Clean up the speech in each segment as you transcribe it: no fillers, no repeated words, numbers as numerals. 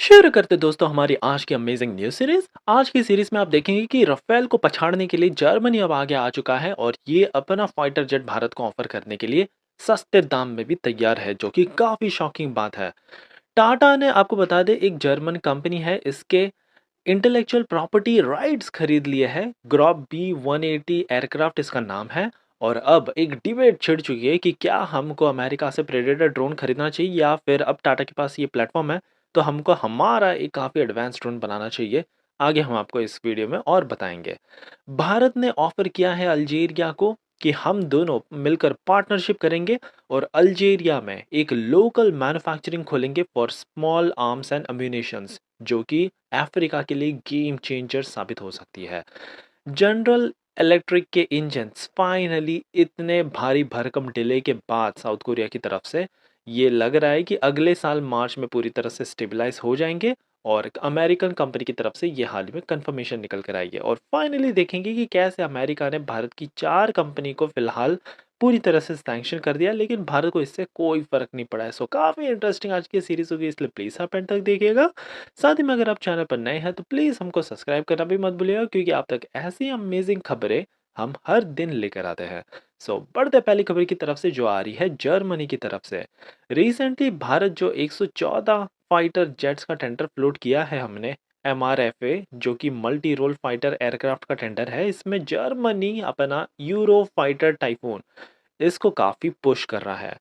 शुरू करते दोस्तों हमारी आज की अमेजिंग न्यूज सीरीज। आज की सीरीज में आप देखेंगे कि राफेल को पछाड़ने के लिए जर्मनी अब आगे आ चुका है और ये अपना फाइटर जेट भारत को ऑफर करने के लिए सस्ते दाम में भी तैयार है, जो कि काफी शॉकिंग बात है। टाटा ने, आपको बता दें, एक जर्मन कंपनी है, इसके इंटेलेक्चुअल प्रॉपर्टी राइट्स खरीद लिए हैं। ग्रॉप B180 एयरक्राफ्ट इसका नाम है। और अब एक डिबेट छिड़ चुकी है कि क्या हमको अमेरिका से प्रेडेटर ड्रोन खरीदना चाहिए या फिर अब टाटा के पास ये प्लेटफॉर्म है तो हमको हमारा एक काफ़ी एडवांस ड्रोन बनाना चाहिए। आगे हम आपको इस वीडियो में और बताएंगे। भारत ने ऑफर किया है अल्जीरिया को कि हम दोनों मिलकर पार्टनरशिप करेंगे और अल्जीरिया में एक लोकल मैन्युफैक्चरिंग खोलेंगे फॉर स्मॉल आर्म्स एंड अम्यूनिशंस, जो कि अफ्रीका के लिए गेम चेंजर साबित हो सकती है। जनरल इलेक्ट्रिक के इंजन्स फाइनली इतने भारी भरकम डिले के बाद साउथ कोरिया की तरफ से ये लग रहा है कि अगले साल मार्च में पूरी तरह से स्टेबलाइज हो जाएंगे। और अमेरिकन कंपनी की तरफ से ये हाल ही में कंफर्मेशन निकल कर आई है और फाइनली देखेंगे कि कैसे अमेरिका ने भारत की 4 कंपनी को फिलहाल पूरी तरह से सैंक्शन कर दिया, लेकिन भारत को इससे कोई फर्क नहीं पड़ा है। सो काफ़ी इंटरेस्टिंग आज की सीरीज होगी, इसलिए प्लीज़ आप एंड तक देखिएगा। साथ ही में अगर आप चैनल पर नए हैं तो प्लीज़ हमको सब्सक्राइब करना भी मत भूलिएगा, क्योंकि आप तक ऐसी अमेजिंग खबरें हम हर दिन लेकर आते हैं। सो बढ़ते पहली खबर की तरफ से, जो आ रही है जर्मनी की तरफ से। रिसेंटली भारत जो 114 फाइटर जेट्स का टेंडर फ्लोट किया है हमने, MRFA, जो कि मल्टी रोल फाइटर एयरक्राफ्ट का टेंडर है, इसमें जर्मनी अपना यूरो फाइटर टाइफून इसको काफ़ी पुश कर रहा है।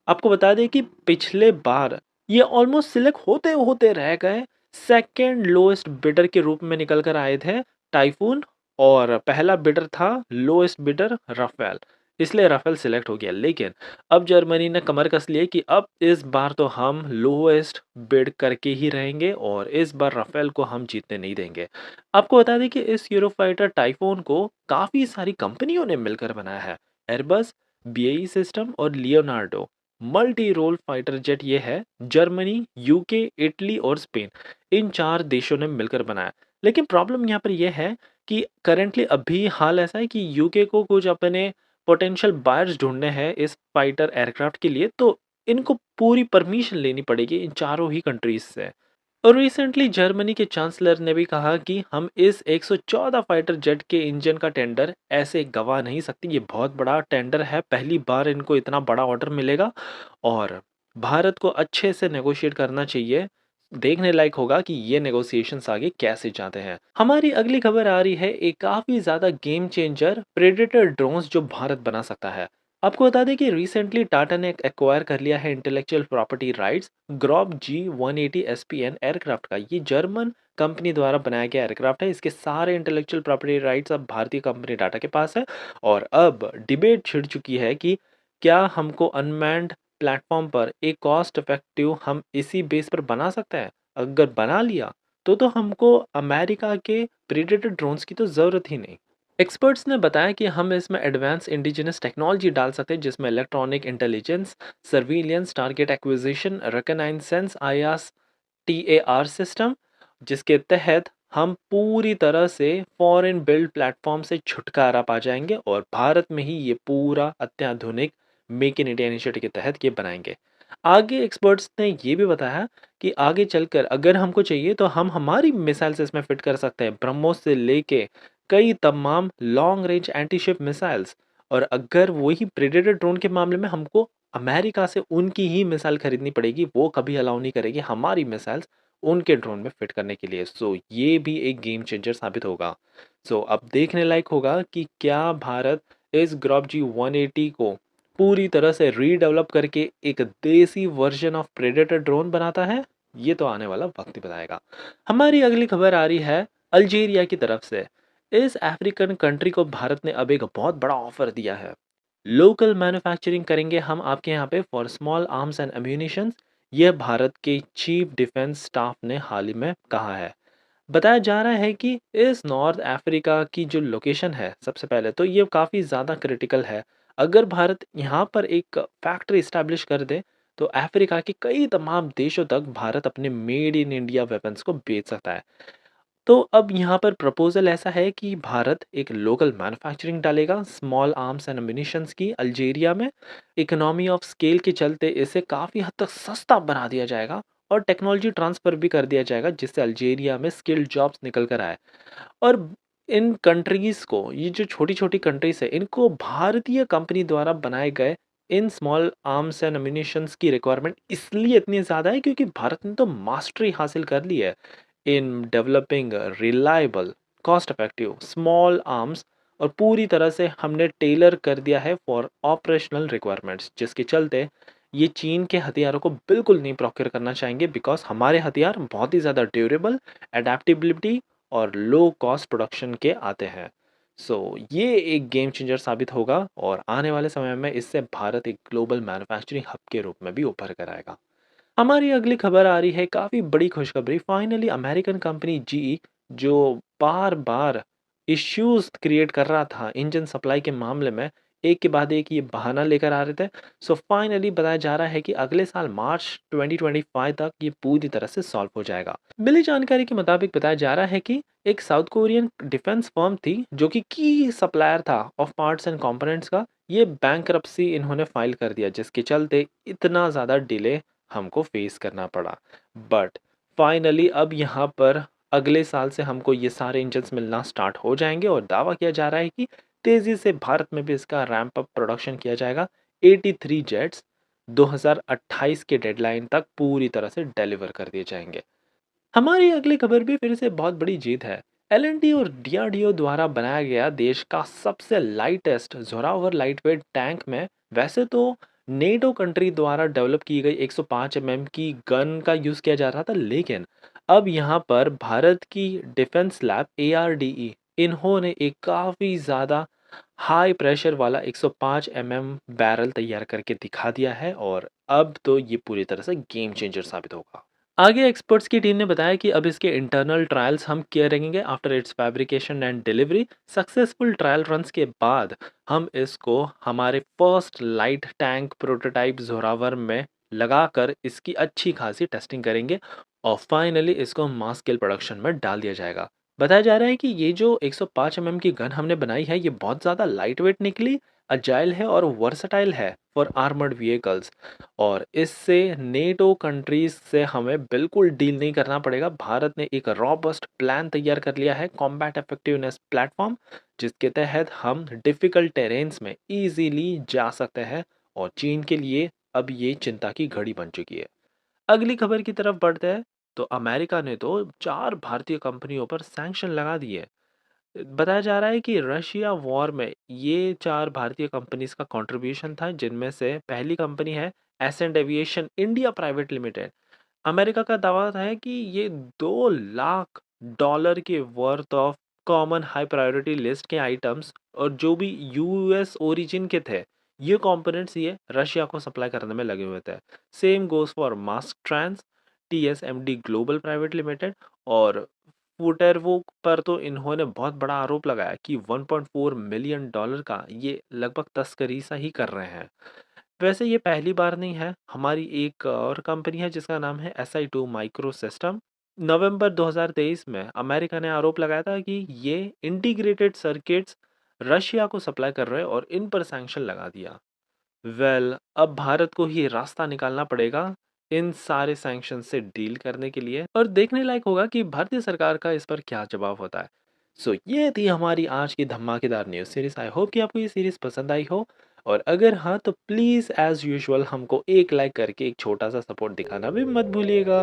आपको बता दें कि पिछले बार ये ऑलमोस्ट सिलेक्ट होते होते रह गए। सेकंड लोएस्ट बिडर के रूप में निकल कर आए थे टाइफून, और पहला बिडर था लोएस्ट बिडर राफेल, इसलिए राफेल सिलेक्ट हो गया। लेकिन अब जर्मनी ने कमर कस ली है कि अब इस बार तो हम लोएस्ट बिड करके ही रहेंगे और इस बार राफेल को हम जीतने नहीं देंगे। आपको बता दें कि इस यूरोफाइटर टाइफून को काफ़ी सारी कंपनियों ने मिलकर बनाया है। एयरबस, BAE सिस्टम और Leonardo multi role fighter jet ये है। जर्मनी, यूके, इटली और स्पेन, इन 4 देशों ने मिलकर बनाया। लेकिन प्रॉब्लम यहाँ पर यह है कि करेंटली अभी हाल ऐसा है कि यूके को कुछ अपने पोटेंशियल बायर्स ढूंढने हैं इस फाइटर एयरक्राफ्ट के लिए, तो इनको पूरी परमिशन लेनी पड़ेगी इन चारों ही कंट्रीज से। और रिसेंटली जर्मनी के चांसलर ने भी कहा कि हम इस 114 फाइटर जेट के इंजन का टेंडर ऐसे गवा नहीं सकते, ये बहुत बड़ा टेंडर है, पहली बार इनको इतना बड़ा ऑर्डर मिलेगा और भारत को अच्छे से नेगोशिएट करना चाहिए। देखने लायक होगा कि ये नेगोशिएशंस आगे कैसे जाते हैं। हमारी अगली खबर आ रही है एक काफ़ी ज़्यादा गेम चेंजर प्रेडेटर ड्रोन्स जो भारत बना सकता है। आपको बता दें कि रिसेंटली टाटा ने एक्वायर कर लिया है intellectual property rights Grob G180 SPN aircraft का। ये जर्मन कंपनी द्वारा बनाया गया एयरक्राफ्ट है। इसके सारे इंटेलेक्चुअल प्रॉपर्टी राइट्स अब भारतीय कंपनी टाटा के पास है। और अब डिबेट छिड़ चुकी है कि क्या हमको अनमैन्ड प्लेटफॉर्म पर एक कॉस्ट इफेक्टिव हम इसी बेस पर बना सकते हैं। अगर बना लिया तो हमको अमेरिका के प्रेडेटर ड्रोन्स की तो ज़रूरत ही नहीं। एक्सपर्ट्स ने बताया कि हम इसमें एडवांस इंडिजिनस टेक्नोलॉजी डाल सकते हैं, जिसमें electronic intelligence, surveillance, target acquisition, reconnaissance, IAS TAR system, जिसके तहत हम पूरी तरह से फॉरेन बिल्ड प्लेटफॉर्म से छुटकारा पा जाएंगे और भारत में ही ये पूरा अत्याधुनिक मेक इन इंडिया इनिशिएटिव के तहत ये बनाएंगे। आगे एक्सपर्ट्स ने ये भी बताया कि आगे चलकर अगर हमको चाहिए तो हम हमारी मिसाइल्स इसमें फिट कर सकते हैं, ब्रह्मोस से लेके कई तमाम long range anti ship missiles. और अगर वही प्रेडेटर ड्रोन के मामले में हमको अमेरिका से उनकी ही मिसाइल खरीदनी पड़ेगी, वो कभी अलाउ नहीं करेगी हमारी मिसाइल्स उनके ड्रोन में फिट करने के लिए। सो ये भी एक गेम चेंजर साबित होगा। सो अब देखने लायक होगा कि क्या भारत इस ग्रॉप G180 को पूरी तरह से रीडेवलप करके एक देसी वर्जन ऑफ प्रेडेटर ड्रोन बनाता है। ये तो आने वाला वक्त ही बताएगा। हमारी अगली खबर आ रही है अल्जीरिया की तरफ से। इस अफ्रीकन कंट्री को भारत ने अब एक बहुत बड़ा ऑफर दिया है। लोकल मैन्युफैक्चरिंग करेंगे हम आपके यहाँ पे for small arms and ammunitions, यह भारत के चीफ डिफेंस स्टाफ ने हाल ही में कहा है। बताया जा रहा है कि इस नॉर्थ अफ्रीका की जो लोकेशन है, सबसे पहले तो ये काफ़ी ज़्यादा क्रिटिकल है। अगर भारत यहाँ पर एक फैक्ट्री इस्टेब्लिश कर दे तो अफ्रीका के कई तमाम देशों तक भारत अपने मेड इन इंडिया वेपन्स को बेच सकता है। तो अब यहाँ पर प्रपोजल ऐसा है कि भारत एक लोकल मैन्युफैक्चरिंग डालेगा स्मॉल आर्म्स एंड एम्यूनिशंस की अल्जीरिया में। इकोनॉमी ऑफ स्केल के चलते इसे काफ़ी हद तक सस्ता बना दिया जाएगा और टेक्नोलॉजी ट्रांसफ़र भी कर दिया जाएगा जिससे अल्जीरिया में स्किल्ड जॉब्स निकल कर आए। और इन कंट्रीज़ को, ये जो छोटी-छोटी कंट्रीज़ है, इनको भारतीय कंपनी द्वारा बनाए गए in small arms and ammunitions की रिक्वायरमेंट इसलिए इतनी ज़्यादा है क्योंकि भारत ने तो मास्टरी हासिल कर ली है in developing reliable, cost effective small arms, और पूरी तरह से हमने टेलर कर दिया है फॉर ऑपरेशनल रिक्वायरमेंट्स, जिसके चलते ये चीन के हथियारों को बिल्कुल नहीं प्रोक्योर करना चाहेंगे बिकॉज़ हमारे हथियार बहुत ही ज़्यादा ड्यूरेबल, एडैप्टेबिलिटी और लो कॉस्ट प्रोडक्शन के आते हैं। ये एक गेम चेंजर साबित होगा और आने वाले समय में इससे भारत एक ग्लोबल मैन्युफैक्चरिंग हब के रूप में भी उभर कर आएगा। हमारी अगली खबर आ रही है काफ़ी बड़ी खुशखबरी। फाइनली अमेरिकन कंपनी जीई, जो बार-बार इश्यूज़ क्रिएट कर रहा था इंजन सप्लाई के मामले में, एक के बाद एक ये बहाना लेकर आ रहे थे। फाइनली बताया जा रहा है कि अगले साल मार्च 2025 तक ये पूरी तरह से सॉल्व हो जाएगा। मिली जानकारी के मुताबिक बताया जा रहा है कि एक साउथ कोरियन डिफेंस फर्म थी जो कि की सप्लायर था ऑफ पार्ट्स एंड कंपोनेंट्स का, ये बैंकरप्सी इन्होंने फाइल कर दिया जिसके चलते इतना ज़्यादा डिले हमको फेस करना पड़ा। बट फाइनली अब यहाँ पर अगले साल से हमको ये सारे इंजन्स मिलना स्टार्ट हो जाएंगे और दावा किया जा रहा है कि तेज़ी से भारत में भी इसका रैंप अप प्रोडक्शन किया जाएगा। 83 जेट्स 2028 के डेडलाइन तक पूरी तरह से डिलीवर कर दिए जाएंगे। हमारी अगली खबर भी फिर से बहुत बड़ी जीत है। एल&टी और डीआरडीओ द्वारा बनाया गया देश का सबसे लाइटेस्ट जोरावर लाइटवेट टैंक में, वैसे तो नेटो कंट्री द्वारा डेवलप की गई 105 की गन का यूज़ किया जा रहा था, लेकिन अब यहाँ पर भारत की डिफेंस लैब एआरडीई, इन्होंने एक काफ़ी ज़्यादा हाई प्रेशर वाला 105 बैरल तैयार करके दिखा दिया है और अब तो ये पूरी तरह से गेम चेंजर साबित होगा। आगे एक्सपर्ट्स की टीम ने बताया कि अब इसके इंटरनल ट्रायल्स हम करेंगे after it's fabrication and delivery. Successful trial runs के बाद हम इसको हमारे first light tank prototype Zorawar में लगाकर इसकी अच्छी खासी टेस्टिंग करेंगे और फाइनली इसको मास स्केल प्रोडक्शन में डाल दिया जाएगा। बताया जा रहा है कि ये जो 105 की गन हमने बनाई है ये बहुत ज़्यादा लाइट वेट निकली, अजाइल है और वर्सटाइल है फॉर आर्मर्ड व्हीकल्स, और इससे नेटो कंट्रीज से हमें बिल्कुल डील नहीं करना पड़ेगा। भारत ने एक रॉबस्ट प्लान तैयार कर लिया है, कॉम्बैट इफेक्टिवनेस प्लेटफॉर्म, जिसके तहत हम डिफिकल्ट टेरेन्स में इजीली जा सकते हैं और चीन के लिए अब ये चिंता की घड़ी बन चुकी है। अगली खबर की तरफ बढ़ते हैं तो अमेरिका ने तो 4 भारतीय कंपनियों पर सैंक्शन लगा दिए। बताया जा रहा है कि रशिया वॉर में ये 4 भारतीय कंपनीज का कंट्रीब्यूशन था, जिनमें से पहली कंपनी है Ascent aviation India private limited. America का दावा था है कि ये 2 लाख डॉलर के worth of common high priority list के आइटम्स और जो भी यूएस ओरिजिन के थे, ये कंपोनेंट्स ये रशिया को सप्लाई करने में लगे हुए थे। Same goes for Mask Trans, TSMD global private limited और फुटेरवो पर तो इन्होंने बहुत बड़ा आरोप लगाया कि 1.4 मिलियन डॉलर का ये लगभग तस्करी सा ही कर रहे हैं। वैसे ये पहली बार नहीं है, हमारी एक और कंपनी है जिसका नाम है SI2 माइक्रो सिस्टम। नवंबर 2023 में अमेरिका ने आरोप लगाया था कि ये इंटीग्रेटेड सर्किट्स रशिया को सप्लाई कर रहे हैं और इन पर सैंक्शन लगा दिया। अब भारत को ही रास्ता निकालना पड़ेगा इन सारे सैंक्शन से डील करने के लिए और देखने लायक होगा कि भारतीय सरकार का इस पर क्या जवाब होता है। ये थी हमारी आज की धमाकेदार न्यूज़ सीरीज। आई होप कि आपको ये सीरीज पसंद आई हो, और अगर हाँ तो प्लीज़ एज यूजुअल हमको एक लाइक करके एक छोटा सा सपोर्ट दिखाना भी मत भूलिएगा।